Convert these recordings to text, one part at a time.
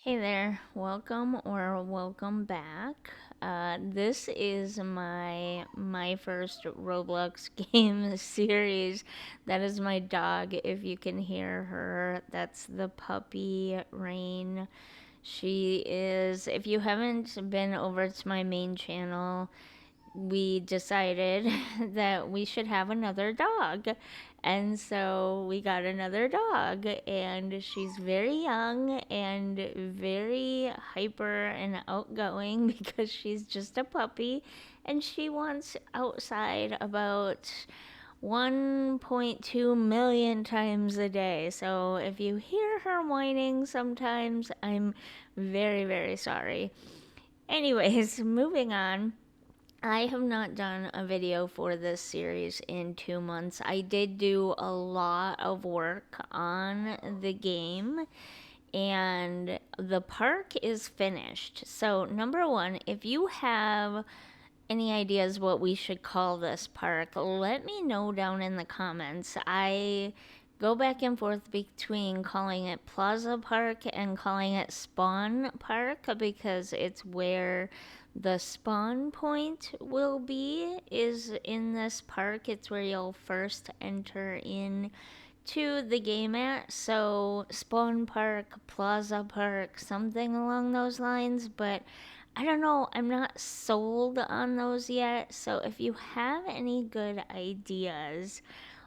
Hey there, welcome back. This is my first Roblox game series. That is my dog. If you can hear her, that's the puppy Rain. She is. If you haven't been over to my main channel, we decided that we should have another dog. And so we got another dog, and she's very young and very hyper and outgoing because she's just a puppy and she wants outside about 1.2 million times a day. So if you hear her whining sometimes, I'm very, very sorry. Anyways, moving on. I have not done a video for this series in 2 months. I did do a lot of work on the game and the park is finished. So, number one, if you have any ideas what we should call this park, let me know down in the comments. I go back and forth between calling it Plaza Park and calling it Spawn Park because it's where the spawn point will be is in this park. It's where you'll first enter in to the game at. So Spawn Park, Plaza Park, something along those lines, but I don't know, I'm not sold on those yet. So if you have any good ideas,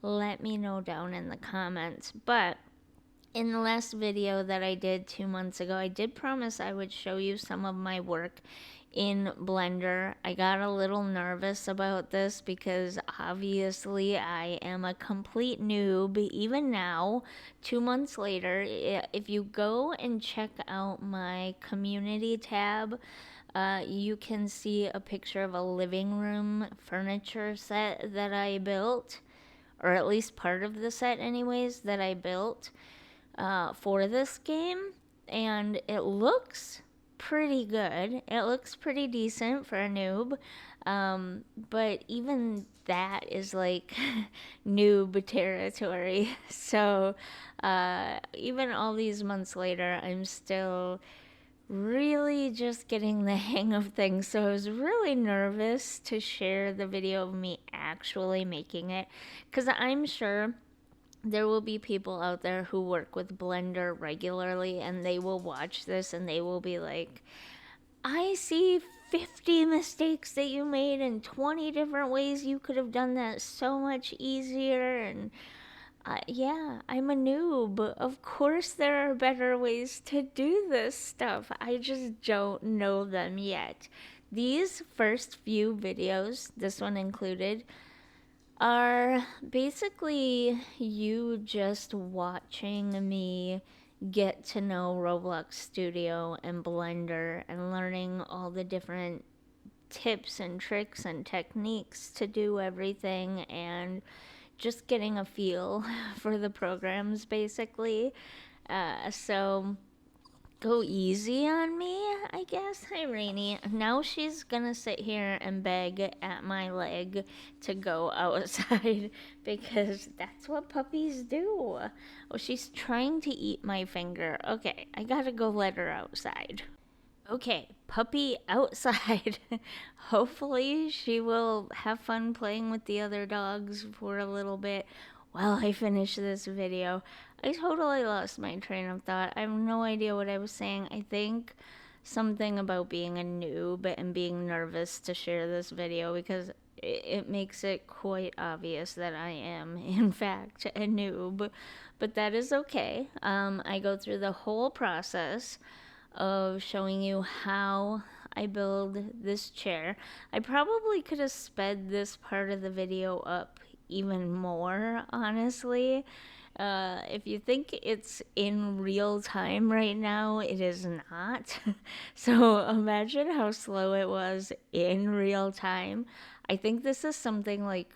let me know down in the comments. But in the last video that I did 2 months ago, I did promise I would show you some of my work in Blender. I got a little nervous about this because obviously I am a complete noob even now, 2 months later. If you go and check out my community tab, you can see a picture of a living room furniture set that I built, or at least part of the set anyways, that I built for this game, and it looks pretty good. It looks pretty decent for a noob, but even that is like noob territory. So even all these months later, I'm still really just getting the hang of things. So I was really nervous to share the video of me actually making it because I'm sure there will be people out there who work with Blender regularly and they will watch this and they will be like, I see 50 mistakes that you made and 20 different ways you could have done that so much easier. And yeah, I'm a noob. Of course, there are better ways to do this stuff. I just don't know them yet. These first few videos, this one included, are basically you just watching me get to know Roblox Studio and Blender and learning all the different tips and tricks and techniques to do everything and just getting a feel for the programs basically. So go easy on me, I guess. Hi, Rainy. Now she's gonna sit here and beg at my leg to go outside because that's what puppies do. Oh, she's trying to eat my finger. Okay, I gotta go let her outside. Okay, puppy outside. Hopefully, she will have fun playing with the other dogs for a little bit while I finish this video. I totally lost my train of thought. I have no idea what I was saying. I think something about being a noob and being nervous to share this video because it makes it quite obvious that I am, in fact, a noob. But that is okay. I go through the whole process of showing you how I build this chair. I probably could have sped this part of the video up even more, honestly. If you think it's in real time right now, it is not. So imagine how slow it was in real time. I think this is something like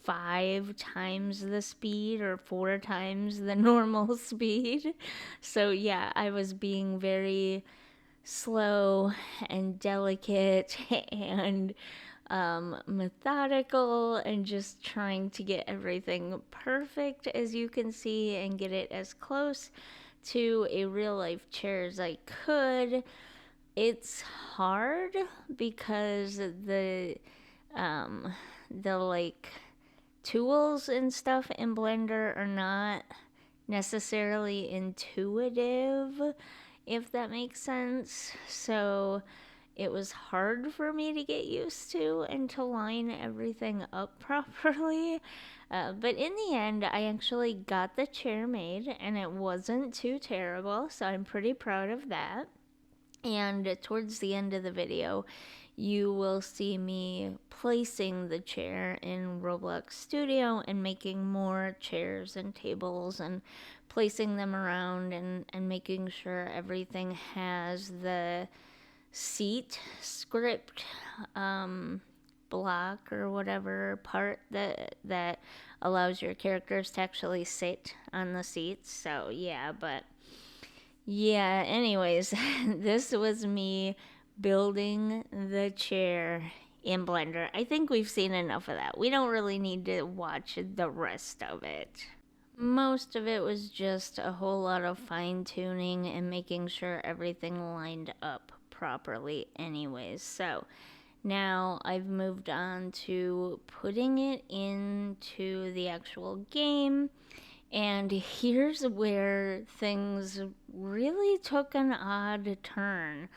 5 times the speed or 4 times the normal speed. So yeah, I was being very slow and delicate and methodical and just trying to get everything perfect as you can see and get it as close to a real life chair as I could. It's hard because um the like tools and stuff in Blender are not necessarily intuitive, if that makes sense. So it was hard for me to get used to and to line everything up properly. But in the end, I actually got the chair made and it wasn't too terrible, so I'm pretty proud of that. And towards the end of the video, you will see me placing the chair in Roblox Studio and making more chairs and tables and placing them around and making sure everything has the seat script block or whatever part that allows your characters to actually sit on the seats. So yeah, but yeah, anyways, this was me building the chair in Blender. I think we've seen enough of that. We don't really need to watch the rest of it. Most of it was just a whole lot of fine tuning and making sure everything lined up properly, anyways. So now I've moved on to putting it into the actual game. And here's where things really took an odd turn.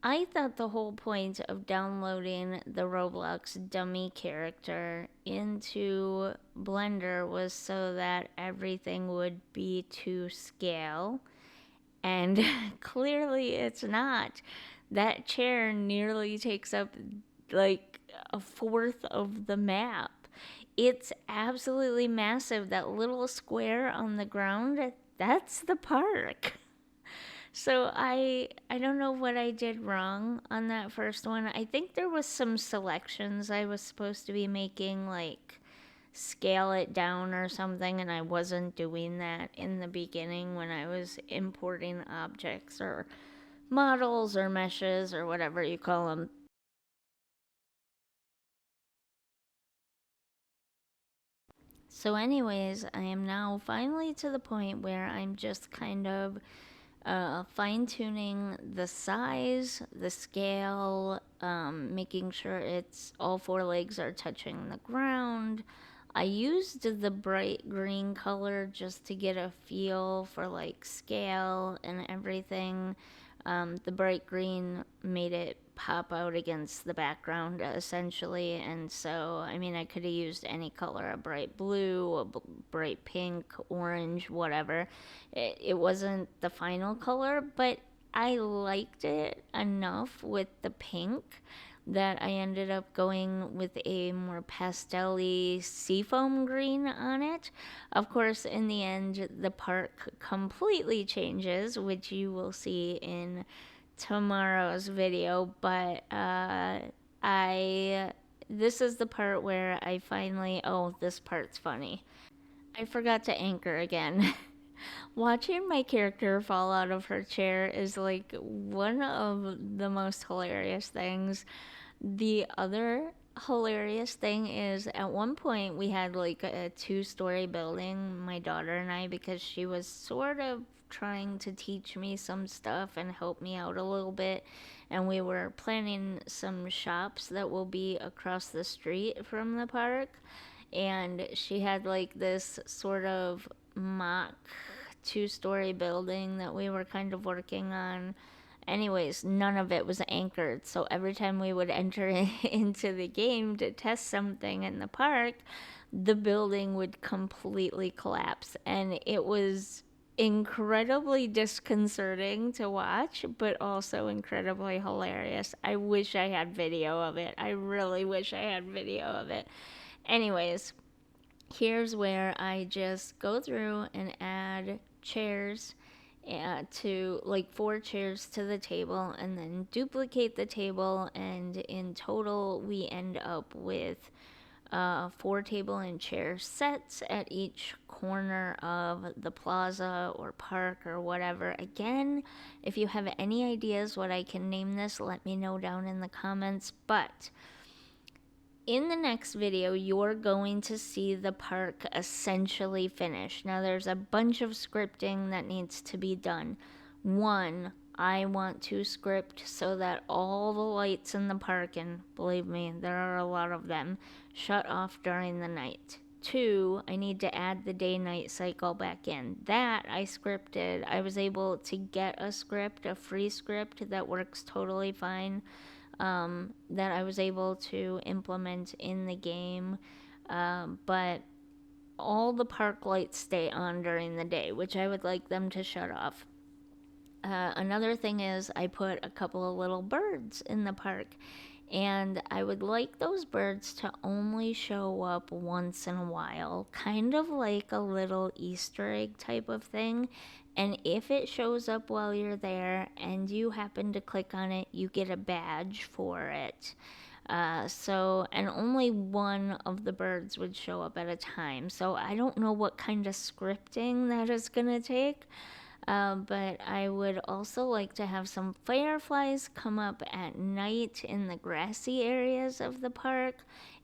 I thought the whole point of downloading the Roblox dummy character into Blender was so that everything would be to scale. And clearly it's not. That chair nearly takes up like a fourth of the map. It's absolutely massive. That little square on the ground, that's the park. So I don't know what I did wrong on that first one. I think there was some selections I was supposed to be making, like scale it down or something, and I wasn't doing that in the beginning when I was importing objects or models or meshes or whatever you call them. So, anyways, I am now finally to the point where I'm just kind of fine tuning the size, the scale, making sure it's all four legs are touching the ground. I used the bright green color just to get a feel for like scale and everything. The bright green made it pop out against the background essentially, and so I mean I could have used any color, a bright blue, a bright pink, orange, whatever. It wasn't the final color, but I liked it enough with the pink that I ended up going with a more pastel-y seafoam green on it. Of course, in the end, the park completely changes, which you will see in tomorrow's video, but I this is the part where I finally, oh, this part's funny. I forgot to anchor again. Watching my character fall out of her chair is like one of the most hilarious things. The other hilarious thing is at one point we had like a two-story building, my daughter and I, because she was sort of trying to teach me some stuff and help me out a little bit. And we were planning some shops that will be across the street from the park. And she had like this sort of mock two-story building that we were kind of working on. Anyways, none of it was anchored. So every time we would enter into the game to test something in the park, the building would completely collapse. And it was incredibly disconcerting to watch, but also incredibly hilarious. I wish I had video of it. I really wish I had video of it. Anyways, here's where I just go through and add chairs to like four chairs to the table and then duplicate the table, and in total we end up with four table and chair sets at each corner of the plaza or park or whatever. Again, if you have any ideas what I can name this, let me know down in the comments. But in the next video, you're going to see the park essentially finished. Now, there's a bunch of scripting that needs to be done. One, I want to script so that all the lights in the park, and believe me, there are a lot of them, shut off during the night. Two, I need to add the day-night cycle back in. That I scripted. I was able to get a script, a free script that works totally fine, that I was able to implement in the game. But all the park lights stay on during the day, which I would like them to shut off. Another thing is, I put a couple of little birds in the park, and I would like those birds to only show up once in a while, kind of like a little Easter egg type of thing. And if it shows up while you're there and you happen to click on it, you get a badge for it. And only one of the birds would show up at a time. So I don't know what kind of scripting that is going to take. But I would also like to have some fireflies come up at night in the grassy areas of the park,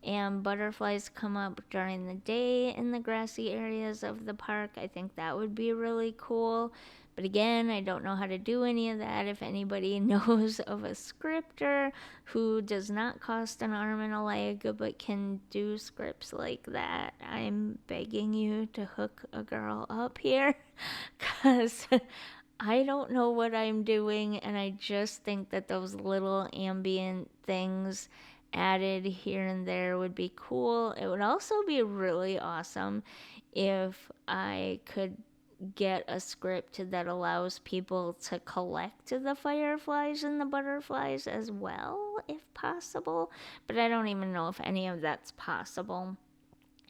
and butterflies come up during the day in the grassy areas of the park. I think that would be really cool. But again, I don't know how to do any of that. If anybody knows of a scripter who does not cost an arm and a leg but can do scripts like that, I'm begging you to hook a girl up here, because I don't know what I'm doing, and I just think that those little ambient things added here and there would be cool. It would also be really awesome if I could get a script that allows people to collect the fireflies and the butterflies as well, if possible. But I don't even know if any of that's possible.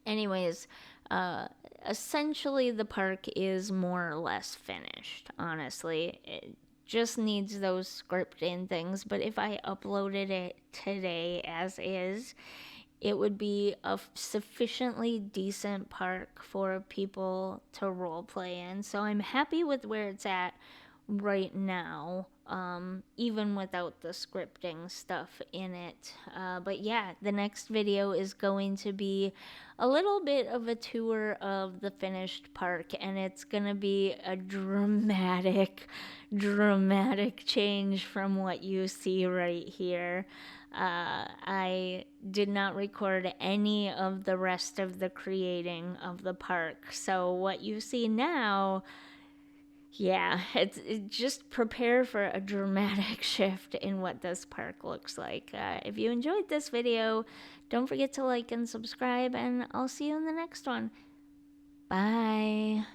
Anyways, uh, essentially the park is more or less finished, honestly. It just needs those scripting things, but if I uploaded it today as is, it would be a sufficiently decent park for people to role play in. So I'm happy with where it's at right now, even without the scripting stuff in it. But yeah, the next video is going to be a little bit of a tour of the finished park, and it's gonna be a dramatic change from what you see right here. I did not record any of the rest of the creating of the park, so what you see now, yeah, just prepare for a dramatic shift in what this park looks like. If you enjoyed this video, don't forget to like and subscribe, and I'll see you in the next one. Bye.